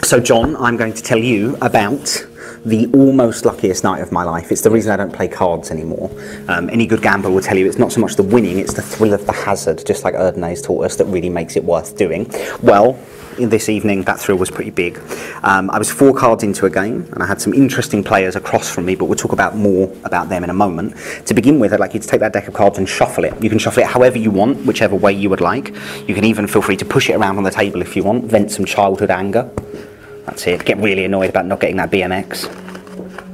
So John, I'm going to tell you about the almost luckiest night of my life. It's the reason I don't play cards anymore. Any good gambler will tell you it's not so much the winning, it's the thrill of the hazard, just like Erdnay's taught us, that really makes it worth doing. Well, this evening that thrill was pretty big. I was 4 cards into a game and I had some interesting players across from me, but we'll talk about more about them in a moment. To begin with, I'd like you to take that deck of cards and shuffle it. You can shuffle it however you want, whichever way you would like. You can even feel free to push it around on the table if you want, vent some childhood anger. That's it. Get really annoyed about not getting that BMX.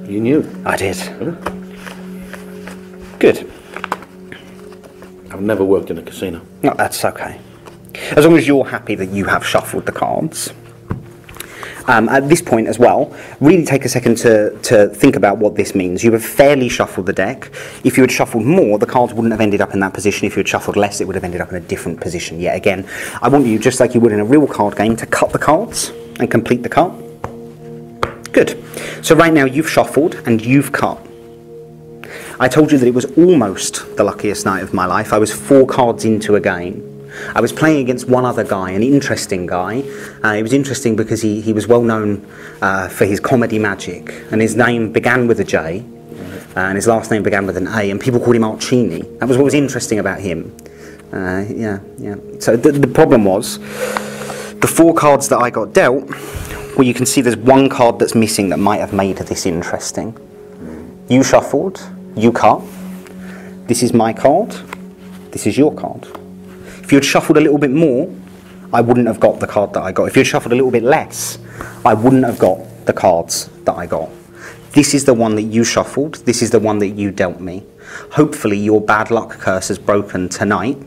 You knew? I did. Really? Good. I've never worked in a casino. No, that's okay. As long as you're happy that you have shuffled the cards. At this point as well, really take a second to think about what this means. You have fairly shuffled the deck. If you had shuffled more, the cards wouldn't have ended up in that position. If you had shuffled less, it would have ended up in a different position. Yet again, I want you, just like you would in a real card game, to cut the cards and complete the cut. Good. So right now you've shuffled and you've cut. I told you that it was almost the luckiest night of my life. I was 4 cards into a game. I was playing against one other guy, an interesting guy. It was interesting because he was well known for his comedy magic, and his name began with a J, and his last name began with an A, and people called him Archini. That was what was interesting about him. Yeah. So the problem was, the 4 cards that I got dealt, well, you can see there's 1 card that's missing that might have made this interesting. You shuffled, you cut. This is my card, this is your card. If you had shuffled a little bit more, I wouldn't have got the card that I got. If you had shuffled a little bit less, I wouldn't have got the cards that I got. This is the one that you shuffled, this is the one that you dealt me. Hopefully your bad luck curse has broken tonight,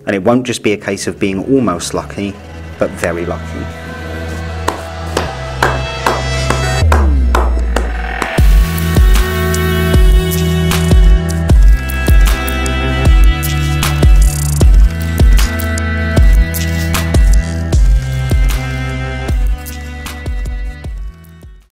and it won't just be a case of being almost lucky, but very lucky.